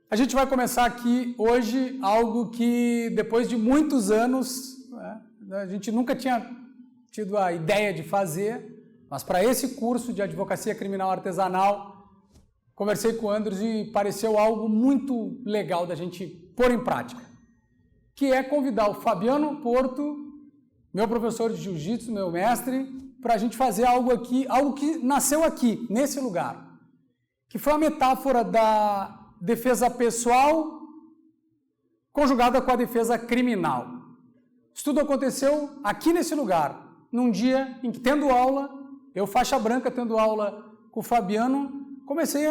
A gente vai começar aqui hoje algo que depois de muitos anos, a gente nunca tinha tido a ideia de fazer, mas para esse curso de Advocacia Criminal Artesanal, conversei com o Andros e pareceu algo muito legal da gente pôr em prática, que é convidar o Fabiano Porto, meu professor de Jiu-Jitsu, meu mestre, para a gente fazer algo aqui, algo que nasceu aqui, nesse lugar, que foi a metáfora da defesa pessoal conjugada com a defesa criminal. Isso tudo aconteceu aqui nesse lugar, num dia em que, tendo aula, eu faixa branca, tendo aula com o Fabiano, comecei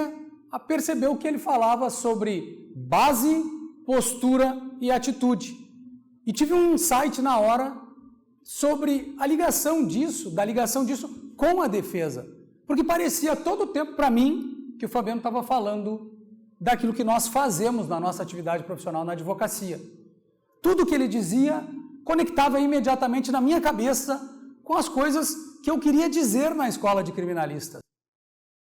a perceber o que ele falava sobre base, postura e atitude. E tive um insight na hora sobre a ligação disso, com a defesa. Porque parecia todo o tempo para mim que o Fabiano estava falando daquilo que nós fazemos na nossa atividade profissional na advocacia. Tudo que ele dizia conectava imediatamente na minha cabeça com as coisas que eu queria dizer na escola de criminalistas.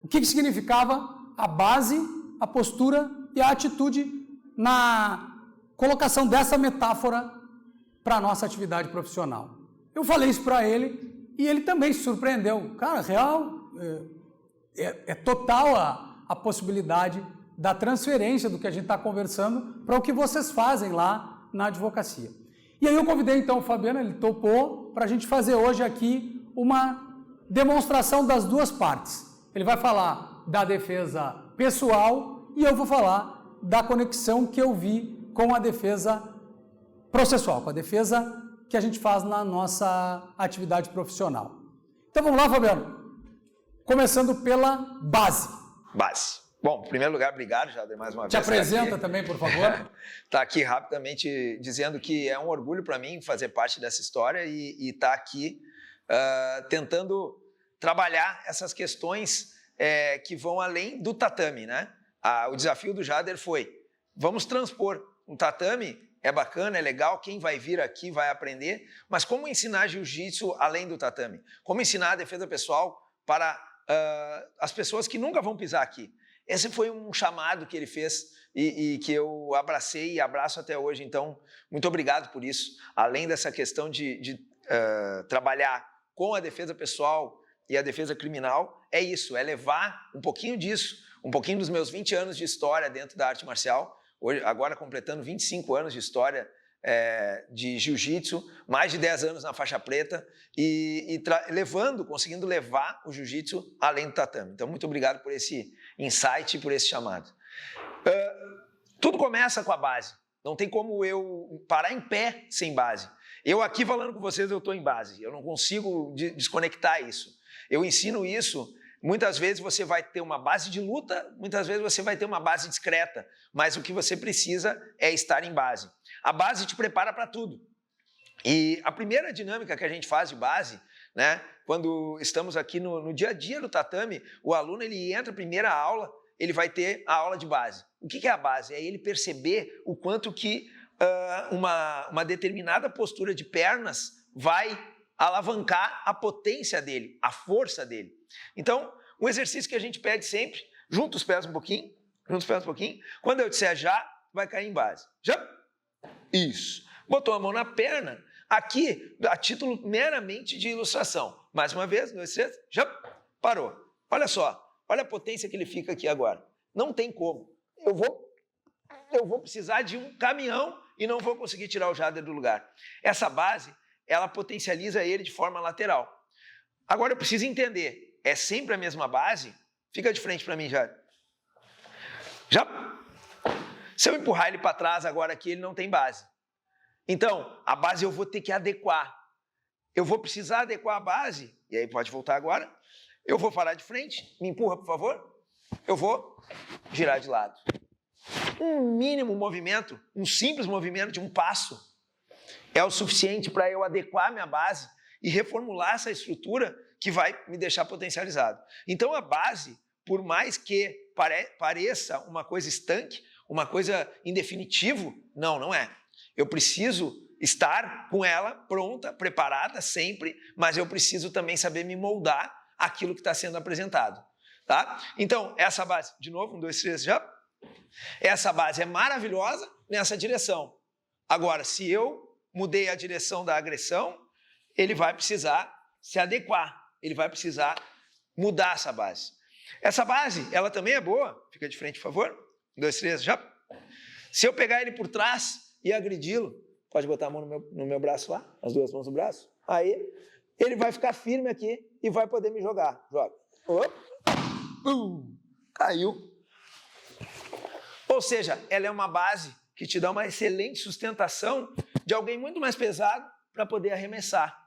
O que significava a base, a postura e a atitude na colocação dessa metáfora para a nossa atividade profissional. Eu falei isso para ele e ele também se surpreendeu. Cara, real, é total a possibilidade da transferência do que a gente está conversando para o que vocês fazem lá na advocacia. E aí eu convidei então o Fabiano, ele topou, para a gente fazer hoje aqui uma demonstração das duas partes. Ele vai falar da defesa pessoal e eu vou falar da conexão que eu vi com a defesa processual, com a defesa que a gente faz na nossa atividade profissional. Então vamos lá, Fabiano. Começando pela base. Base. Bom, em primeiro lugar, obrigado, Jader, mais uma vez. Te apresenta também, por favor. Está aqui rapidamente dizendo que é um orgulho para mim fazer parte dessa história e estar aqui tentando trabalhar essas questões que vão além do tatame, né? O desafio do Jader foi, vamos transpor um tatame, é bacana, é legal, quem vai vir aqui vai aprender, mas como ensinar jiu-jitsu além do tatame? Como ensinar a defesa pessoal para as pessoas que nunca vão pisar aqui? Esse foi um chamado que ele fez e que eu abracei e abraço até hoje. Então, muito obrigado por isso. Além dessa questão de trabalhar com a defesa pessoal e a defesa criminal, é isso, é levar um pouquinho disso, um pouquinho dos meus 20 anos de história dentro da arte marcial, hoje, agora completando 25 anos de história de jiu-jitsu, mais de 10 anos na faixa preta e conseguindo levar o jiu-jitsu além do tatame. Então, muito obrigado por esse insight e por esse chamado. Tudo começa com a base. Não tem como eu parar em pé sem base. Eu aqui falando com vocês, eu estou em base. Eu não consigo desconectar isso. Eu ensino isso. Muitas vezes você vai ter uma base de luta, muitas vezes você vai ter uma base discreta, mas o que você precisa é estar em base. A base te prepara para tudo. E a primeira dinâmica que a gente faz de base, né, quando estamos aqui no dia a dia do tatame, o aluno ele entra a primeira aula, ele vai ter a aula de base. O que é a base? É ele perceber o quanto que uma determinada postura de pernas vai alavancar a potência dele, a força dele. Então, um exercício que a gente pede sempre, junta os pés um pouquinho, quando eu disser já, vai cair em base. Já? Isso. Botou a mão na perna, aqui, a título meramente de ilustração. Mais uma vez, 2, 3, já parou. Olha só, olha a potência que ele fica aqui agora. Não tem como. Eu vou precisar de um caminhão e não vou conseguir tirar o Jader do lugar. Essa base, ela potencializa ele de forma lateral. Agora eu preciso entender, é sempre a mesma base? Fica de frente para mim, Jader. Já? Se eu empurrar ele para trás agora aqui, ele não tem base. Então, a base eu vou ter que adequar. Eu vou precisar adequar a base, e aí pode voltar agora. Eu vou parar de frente, me empurra, por favor. Eu vou girar de lado. Um mínimo movimento, um simples movimento de um passo, é o suficiente para eu adequar a minha base e reformular essa estrutura que vai me deixar potencializado. Então, a base, por mais que pareça uma coisa estanque, uma coisa em definitivo, não é. Eu preciso estar com ela pronta, preparada sempre, mas eu preciso também saber me moldar aquilo que está sendo apresentado. Tá? Então, essa base, de novo, 1, 2, 3, já. Essa base é maravilhosa nessa direção. Agora, se eu mudei a direção da agressão, ele vai precisar se adequar, ele vai precisar mudar essa base. Essa base, ela também é boa, fica de frente, por favor. 1, 2, 3, já. Se eu pegar ele por trás e agredi-lo, pode botar a mão no meu braço lá, as duas mãos no braço, aí ele vai ficar firme aqui e vai poder me jogar. Joga. Caiu. Ou seja, ela é uma base que te dá uma excelente sustentação de alguém muito mais pesado para poder arremessar.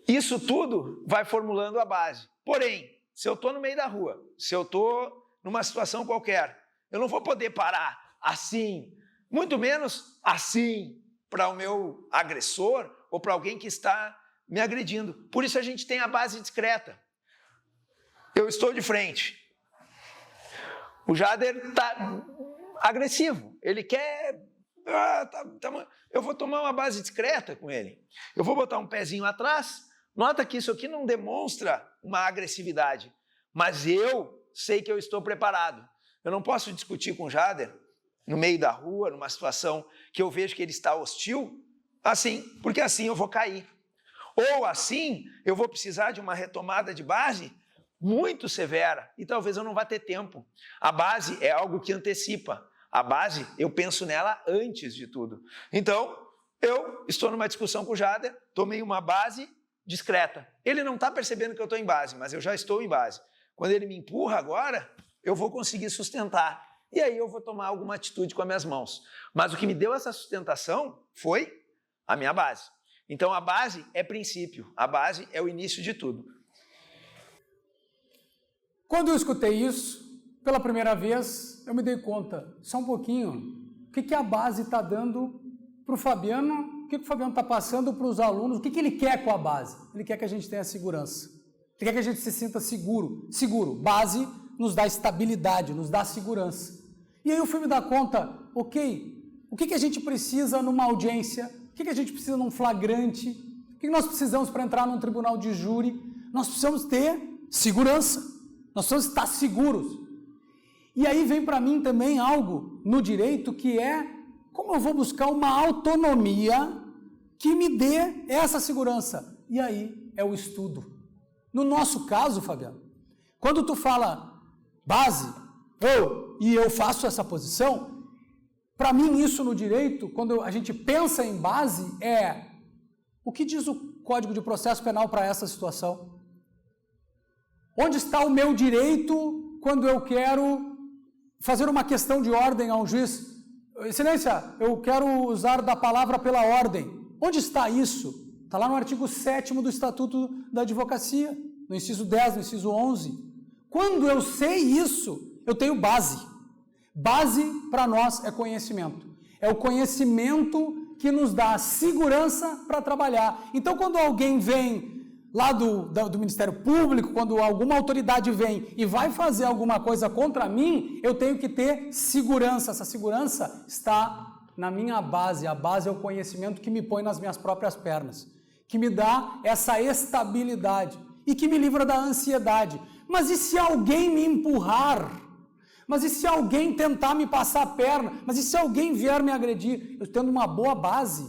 Isso tudo vai formulando a base. Porém, se eu estou no meio da rua, se eu estou numa situação qualquer, eu não vou poder parar assim, muito menos assim, para o meu agressor ou para alguém que está me agredindo. Por isso a gente tem a base discreta. Eu estou de frente. O Jader está agressivo. Ele quer... eu vou tomar uma base discreta com ele. Eu vou botar um pezinho atrás. Nota que isso aqui não demonstra uma agressividade. Mas eu sei que eu estou preparado. Eu não posso discutir com o Jader no meio da rua, numa situação que eu vejo que ele está hostil, assim, porque assim eu vou cair. Ou assim, eu vou precisar de uma retomada de base muito severa e talvez eu não vá ter tempo. A base é algo que antecipa. A base, eu penso nela antes de tudo. Então, eu estou numa discussão com o Jader, tomei uma base discreta. Ele não está percebendo que eu estou em base, mas eu já estou em base. Quando ele me empurra agora, eu vou conseguir sustentar. E aí eu vou tomar alguma atitude com as minhas mãos. Mas o que me deu essa sustentação foi a minha base. Então, a base é princípio. A base é o início de tudo. Quando eu escutei isso, pela primeira vez, eu me dei conta, só um pouquinho, o que a base está dando para o Fabiano, o que o Fabiano está passando para os alunos, o que ele quer com a base? Ele quer que a gente tenha segurança, ele quer que a gente se sinta seguro. Base nos dá estabilidade, nos dá segurança. E aí eu fui me dar conta, ok, o que a gente precisa numa audiência, o que a gente precisa num flagrante, o que nós precisamos para entrar num tribunal de júri? Nós precisamos ter segurança. Nós precisamos estar seguros. E aí vem para mim também algo no direito que é como eu vou buscar uma autonomia que me dê essa segurança. E aí é o estudo. No nosso caso, Fabiano, quando tu fala base, e eu faço essa posição, para mim isso no direito, quando a gente pensa em base, é o que diz o Código de Processo Penal para essa situação? Onde está o meu direito quando eu quero fazer uma questão de ordem a um juiz? Excelência, eu quero usar da palavra pela ordem. Onde está isso? Está lá no artigo 7º do Estatuto da Advocacia, no inciso 10, no inciso 11. Quando eu sei isso, eu tenho base. Base, para nós, é conhecimento. É o conhecimento que nos dá segurança para trabalhar. Então, quando alguém vem lá do Ministério Público, quando alguma autoridade vem e vai fazer alguma coisa contra mim, eu tenho que ter segurança. Essa segurança está na minha base. A base é o conhecimento que me põe nas minhas próprias pernas, que me dá essa estabilidade e que me livra da ansiedade. Mas e se alguém me empurrar? Mas e se alguém tentar me passar a perna? Mas e se alguém vier me agredir? Eu tendo uma boa base,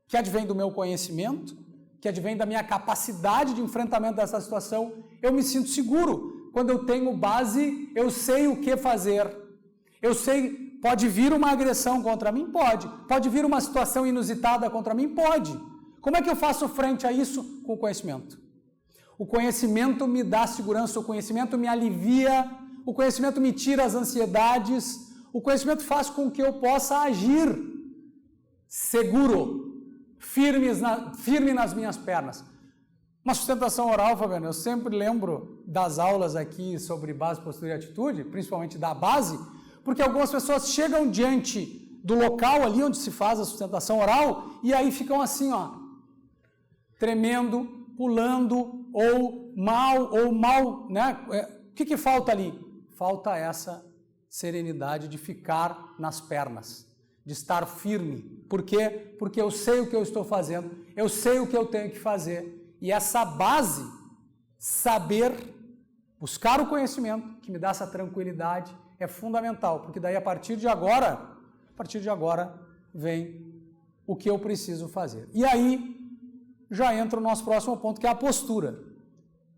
que advém do meu conhecimento, que advém da minha capacidade de enfrentamento dessa situação, eu me sinto seguro. Quando eu tenho base, eu sei o que fazer. Eu sei, pode vir uma agressão contra mim? Pode. Pode vir uma situação inusitada contra mim? Pode. Como é que eu faço frente a isso? Com o conhecimento. O conhecimento me dá segurança, o conhecimento me alivia, o conhecimento me tira as ansiedades, o conhecimento faz com que eu possa agir seguro, firme nas minhas pernas. Uma sustentação oral, Fabiano, eu sempre lembro das aulas aqui sobre base, postura e atitude, principalmente da base, porque algumas pessoas chegam diante do local ali onde se faz a sustentação oral e aí ficam assim, tremendo, pulando, ou mal, né? O que falta ali? Falta essa serenidade de ficar nas pernas, de estar firme. Por quê? Porque eu sei o que eu estou fazendo, eu sei o que eu tenho que fazer. E essa base, saber, buscar o conhecimento que me dá essa tranquilidade é fundamental, porque daí a partir de agora vem o que eu preciso fazer. E aí já entra o nosso próximo ponto, que é a postura.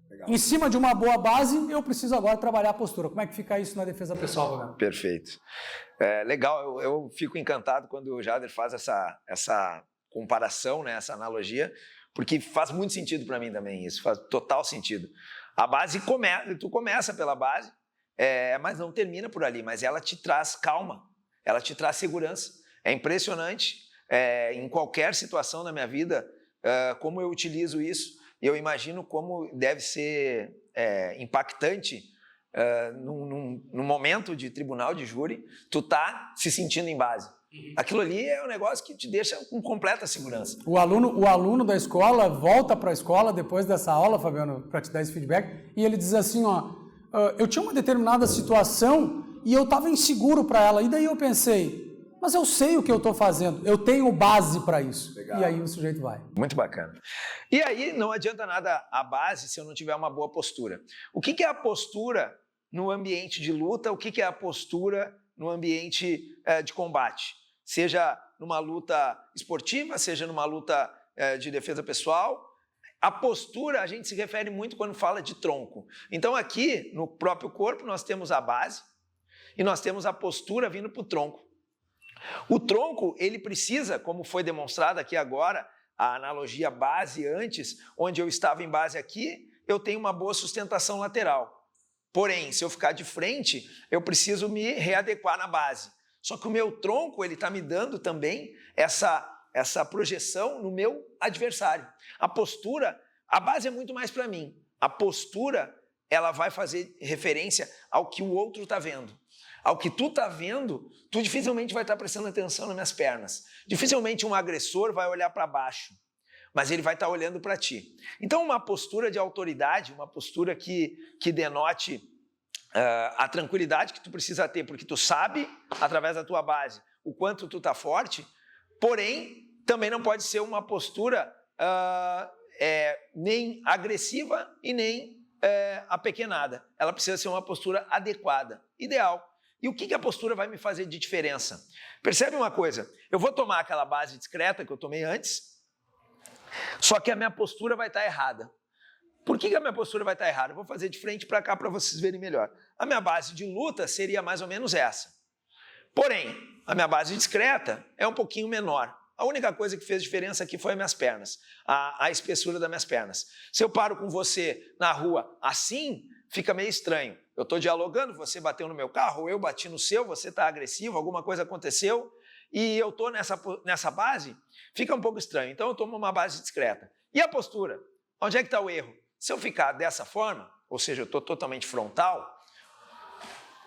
Legal. Em cima de uma boa base, eu preciso agora trabalhar a postura. Como é que fica isso na defesa pessoal, Fabiano? Perfeito. Legal, eu fico encantado quando o Jader faz essa comparação, né, essa analogia, porque faz muito sentido para mim também isso, faz total sentido. A base, tu começa pela base, mas não termina por ali, mas ela te traz calma, ela te traz segurança. É impressionante, em qualquer situação da minha vida, como eu utilizo isso. Eu imagino como deve ser impactante num momento de tribunal de júri, tu tá se sentindo em base. Aquilo ali é um negócio que te deixa com completa segurança. O aluno da escola volta para a escola depois dessa aula, Fabiano, para te dar esse feedback, e ele diz assim, eu tinha uma determinada situação e eu estava inseguro para ela, e daí eu pensei, mas eu sei o que eu estou fazendo, eu tenho base para isso. Legal. E aí o sujeito vai. Muito bacana. E aí não adianta nada a base se eu não tiver uma boa postura. O que é a postura no ambiente de luta? O que é a postura no ambiente de combate? Seja numa luta esportiva, seja numa luta de defesa pessoal. A postura a gente se refere muito quando fala de tronco. Então aqui no próprio corpo nós temos a base e nós temos a postura vindo para o tronco. O tronco, ele precisa, como foi demonstrado aqui agora, a analogia base antes, onde eu estava em base aqui, eu tenho uma boa sustentação lateral. Porém, se eu ficar de frente, eu preciso me readequar na base. Só que o meu tronco, ele está me dando também essa projeção no meu adversário. A postura, a base é muito mais para mim. A postura, ela vai fazer referência ao que o outro está vendo. Ao que tu está vendo, tu dificilmente vai estar prestando atenção nas minhas pernas. Dificilmente um agressor vai olhar para baixo, mas ele vai estar olhando para ti. Então, uma postura de autoridade, uma postura que denote a tranquilidade que tu precisa ter, porque tu sabe, através da tua base, o quanto tu está forte, porém, também não pode ser uma postura nem agressiva e nem apequenada. Ela precisa ser uma postura adequada, ideal. E o que a postura vai me fazer de diferença? Percebe uma coisa, eu vou tomar aquela base discreta que eu tomei antes, só que a minha postura vai estar errada. Por que a minha postura vai estar errada? Eu vou fazer de frente para cá para vocês verem melhor. A minha base de luta seria mais ou menos essa. Porém, a minha base discreta é um pouquinho menor. A única coisa que fez diferença aqui foi as minhas pernas, a espessura das minhas pernas. Se eu paro com você na rua assim, fica meio estranho. Eu estou dialogando, você bateu no meu carro, ou eu bati no seu, você está agressivo, alguma coisa aconteceu, e eu estou nessa base, fica um pouco estranho. Então eu tomo uma base discreta. E a postura? Onde é que está o erro? Se eu ficar dessa forma, ou seja, eu estou totalmente frontal,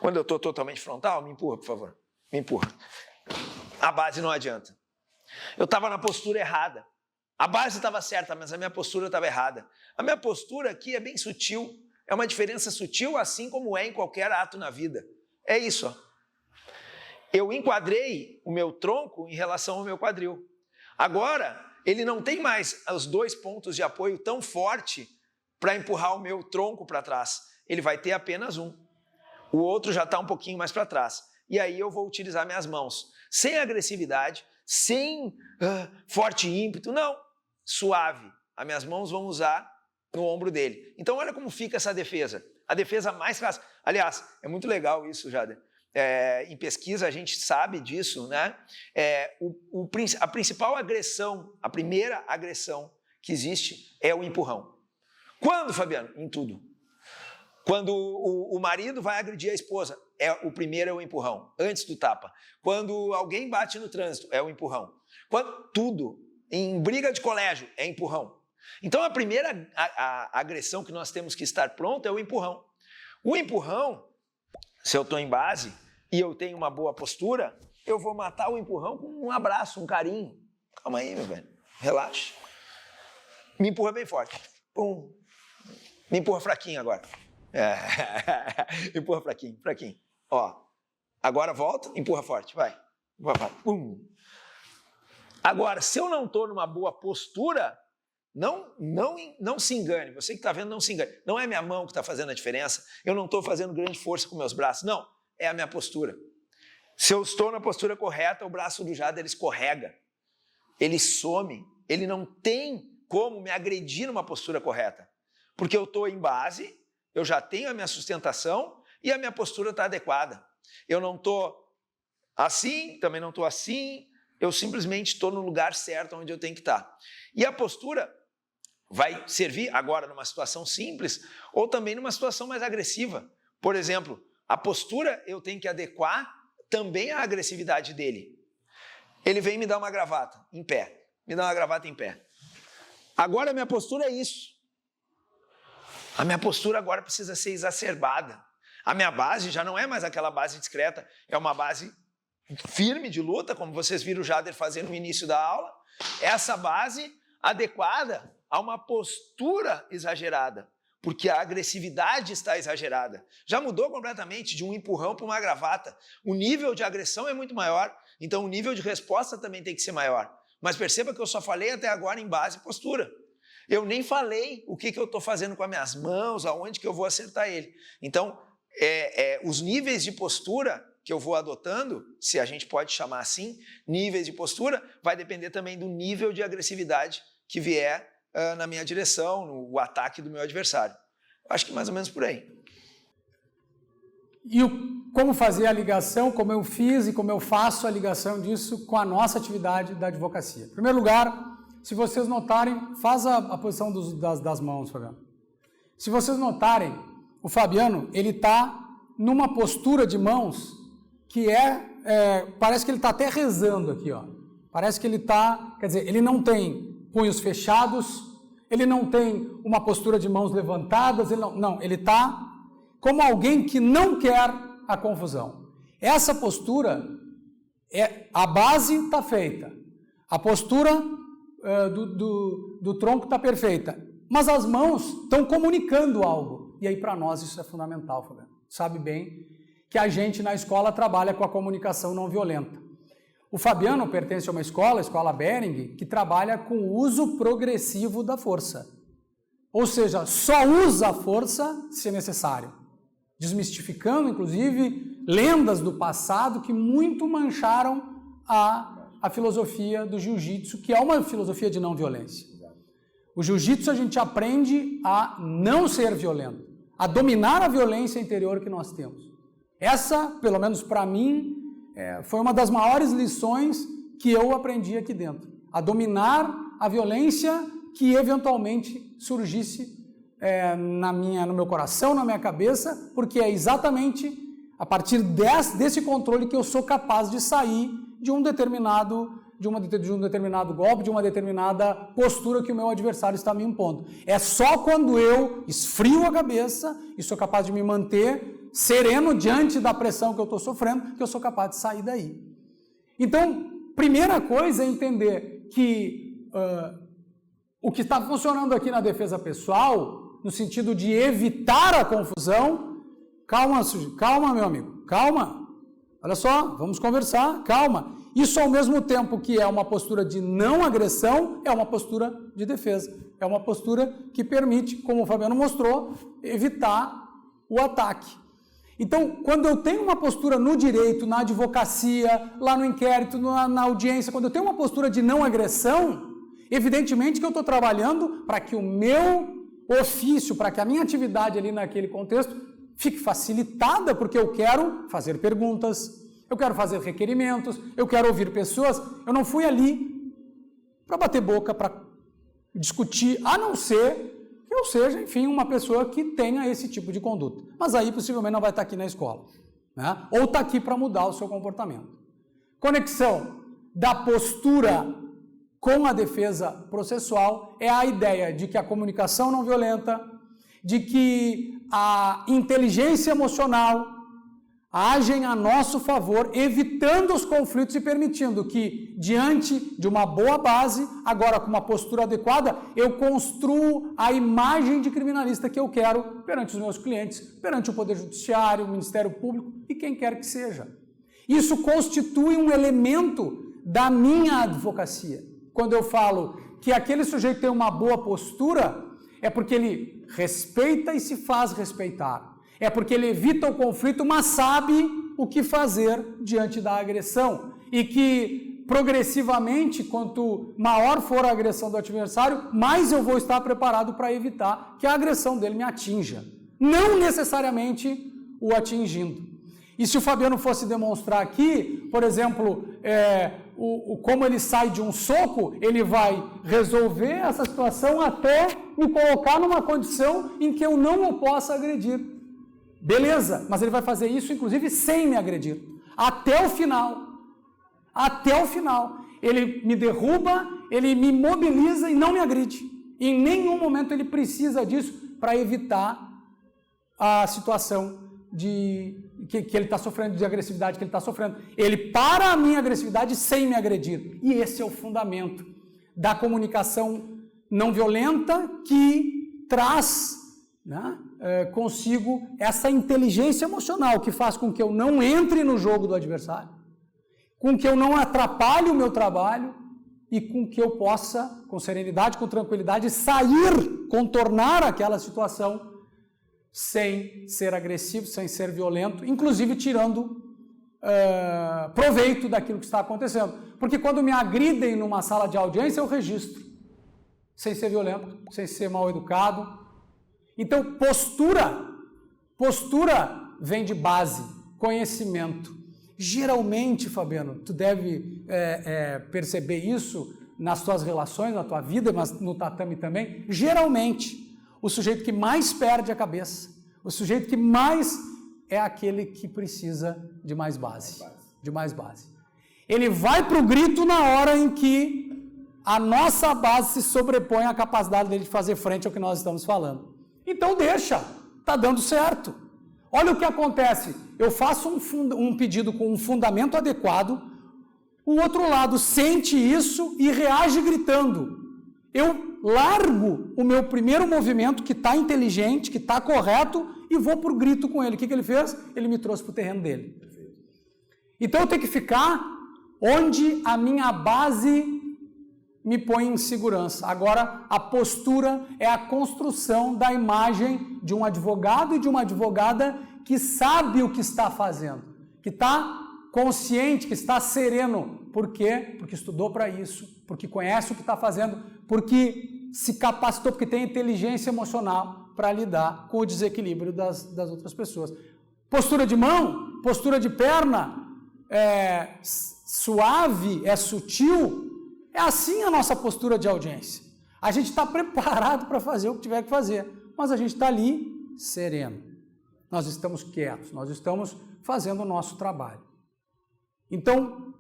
quando eu estou totalmente frontal, me empurra, por favor, me empurra. A base não adianta. Eu estava na postura errada. A base estava certa, mas a minha postura estava errada. A minha postura aqui é bem sutil, é uma diferença sutil, assim como é em qualquer ato na vida. É isso, ó. Eu enquadrei o meu tronco em relação ao meu quadril. Agora, ele não tem mais os dois pontos de apoio tão forte para empurrar o meu tronco para trás. Ele vai ter apenas um. O outro já está um pouquinho mais para trás. E aí eu vou utilizar minhas mãos, sem agressividade, sem forte ímpeto, não, suave. As minhas mãos vão usar no ombro dele. Então olha como fica essa defesa. A defesa mais clássica. Aliás, é muito legal isso, Jader. Em pesquisa a gente sabe disso, né? A principal agressão, a primeira agressão que existe é o empurrão. Quando, Fabiano? Em tudo. Quando o marido vai agredir a esposa, o primeiro é o empurrão, antes do tapa. Quando alguém bate no trânsito, é o empurrão. Tudo, em briga de colégio, é empurrão. Então a primeira agressão que nós temos que estar pronto é o empurrão. O empurrão, se eu estou em base e eu tenho uma boa postura, eu vou matar o empurrão com um abraço, um carinho. Calma aí, meu velho, relaxa. Me empurra bem forte. Pum. Me empurra fraquinho agora. Empurra fraquinho. Ó, agora volta, empurra forte, vai. Empurra forte. Pum. Agora, se eu não estou numa boa postura, Não se engane, você que está vendo, não se engane. Não é minha mão que está fazendo a diferença, eu não estou fazendo grande força com meus braços, não, é a minha postura. Se eu estou na postura correta, o braço do Jader escorrega, ele some, ele não tem como me agredir numa postura correta, porque eu estou em base, eu já tenho a minha sustentação e a minha postura está adequada. Eu não estou assim, também não estou assim, eu simplesmente estou no lugar certo onde eu tenho que estar. E a postura vai servir agora numa situação simples ou também numa situação mais agressiva. Por exemplo, a postura eu tenho que adequar também à agressividade dele. Ele vem me dar uma gravata em pé, me dá uma gravata em pé. Agora a minha postura é isso. A minha postura agora precisa ser exacerbada. A minha base já não é mais aquela base discreta, é uma base firme de luta, como vocês viram o Jader fazer no início da aula. Essa base adequada a uma postura exagerada, porque a agressividade está exagerada. Já mudou completamente de um empurrão para uma gravata. O nível de agressão é muito maior, então o nível de resposta também tem que ser maior. Mas perceba que eu só falei até agora em base e postura. Eu nem falei o que eu estou fazendo com as minhas mãos, aonde que eu vou acertar ele. Então, os níveis de postura que eu vou adotando, se a gente pode chamar assim, níveis de postura, vai depender também do nível de agressividade que vier na minha direção, no ataque do meu adversário. Acho que mais ou menos por aí. E como fazer a ligação, como eu fiz e como eu faço a ligação disso com a nossa atividade da advocacia. Em primeiro lugar, se vocês notarem, faz a posição das mãos, Fabiano. Se vocês notarem, o Fabiano, ele está numa postura de mãos que parece que ele está até rezando aqui, ó. Parece que ele está, quer dizer, ele não tem punhos fechados, ele não tem uma postura de mãos levantadas, ele está como alguém que não quer a confusão. Essa postura, a base está feita, a postura do tronco está perfeita, mas as mãos estão comunicando algo, e aí para nós isso é fundamental, Fabiano. Sabe bem que a gente na escola trabalha com a comunicação não violenta. O Fabiano pertence a uma escola, a Escola Bering, que trabalha com o uso progressivo da força. Ou seja, só usa a força se necessário. Desmistificando, inclusive, lendas do passado que muito mancharam a filosofia do jiu-jitsu, que é uma filosofia de não violência. O jiu-jitsu a gente aprende a não ser violento, a dominar a violência interior que nós temos. Essa, pelo menos para mim, foi uma das maiores lições que eu aprendi aqui dentro. A dominar a violência que eventualmente surgisse no meu coração, na minha cabeça, porque é exatamente a partir desse controle que eu sou capaz de sair de um determinado golpe, de uma determinada postura que o meu adversário está me impondo. É só quando eu esfrio a cabeça e sou capaz de me manter sereno diante da pressão que eu estou sofrendo, que eu sou capaz de sair daí. Então, primeira coisa é entender que o que está funcionando aqui na defesa pessoal, no sentido de evitar a confusão, calma, meu amigo, calma, olha só, vamos conversar, calma. Isso ao mesmo tempo que é uma postura de não agressão, é uma postura de defesa, é uma postura que permite, como o Fabiano mostrou, evitar o ataque. Então, quando eu tenho uma postura no direito, na advocacia, lá no inquérito, na audiência, quando eu tenho uma postura de não agressão, evidentemente que eu estou trabalhando para que o meu ofício, para que a minha atividade ali naquele contexto fique facilitada, porque eu quero fazer perguntas, eu quero fazer requerimentos, eu quero ouvir pessoas. Eu não fui ali para bater boca, para discutir, a não ser que eu seja, enfim, uma pessoa que tenha esse tipo de conduta. Mas aí possivelmente não vai estar aqui na escola, né? Ou está aqui para mudar o seu comportamento. Conexão da postura com a defesa processual é a ideia de que a comunicação não violenta, de que a inteligência emocional agem a nosso favor, evitando os conflitos e permitindo que, diante de uma boa base, agora com uma postura adequada, eu construo a imagem de criminalista que eu quero perante os meus clientes, perante o Poder Judiciário, o Ministério Público e quem quer que seja. Isso constitui um elemento da minha advocacia. Quando eu falo que aquele sujeito tem uma boa postura, é porque ele respeita e se faz respeitar. É porque ele evita o conflito, mas sabe o que fazer diante da agressão. E que, progressivamente, quanto maior for a agressão do adversário, mais eu vou estar preparado para evitar que a agressão dele me atinja. Não necessariamente o atingindo. E se o Fabiano fosse demonstrar aqui, por exemplo, como ele sai de um soco, ele vai resolver essa situação até me colocar numa condição em que eu não o possa agredir. Beleza, mas ele vai fazer isso, inclusive, sem me agredir. Até o final. Até o final. Ele me derruba, ele me mobiliza e não me agride. Em nenhum momento ele precisa disso para evitar a situação que ele está sofrendo, de agressividade que ele está sofrendo. Ele para a minha agressividade sem me agredir. E esse é o fundamento da comunicação não violenta que traz consigo essa inteligência emocional que faz com que eu não entre no jogo do adversário, com que eu não atrapalhe o meu trabalho e com que eu possa, com serenidade, com tranquilidade, sair, contornar aquela situação sem ser agressivo, sem ser violento, inclusive tirando proveito daquilo que está acontecendo. Porque quando me agridem numa sala de audiência, eu registro, sem ser violento, sem ser mal educado. Então, postura vem de base, conhecimento. Geralmente, Fabiano, tu deve perceber isso nas tuas relações, na tua vida, mas no tatame também. Geralmente, o sujeito que mais perde a cabeça, o sujeito que mais é aquele que precisa de mais base. De mais base. Ele vai para o grito na hora em que a nossa base se sobrepõe à capacidade dele de fazer frente ao que nós estamos falando. Então deixa, está dando certo. Olha o que acontece, eu faço um pedido com um fundamento adequado, o outro lado sente isso e reage gritando. Eu largo o meu primeiro movimento, que está inteligente, que está correto, e vou para o grito com ele. O que ele fez? Ele me trouxe para o terreno dele. Então eu tenho que ficar onde a minha base me põe em segurança. Agora, a postura é a construção da imagem de um advogado e de uma advogada que sabe o que está fazendo, que está consciente, que está sereno. Por quê? Porque estudou para isso, porque conhece o que está fazendo, porque se capacitou, porque tem inteligência emocional para lidar com o desequilíbrio das outras pessoas. Postura de mão, postura de perna, suave, sutil. É assim a nossa postura de audiência. A gente está preparado para fazer o que tiver que fazer, mas a gente está ali sereno. Nós estamos quietos, nós estamos fazendo o nosso trabalho. Então,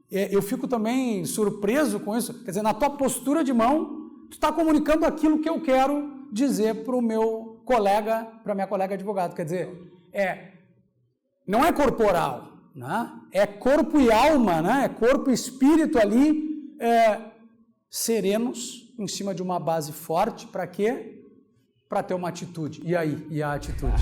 eu fico também surpreso com isso. Quer dizer, na tua postura de mão, tu está comunicando aquilo que eu quero dizer para o meu colega, para a minha colega advogado. Quer dizer, não é corporal, né? É corpo e alma, né? É corpo e espírito ali, serenos, em cima de uma base forte. Para quê? Para ter uma atitude. E aí? E a atitude?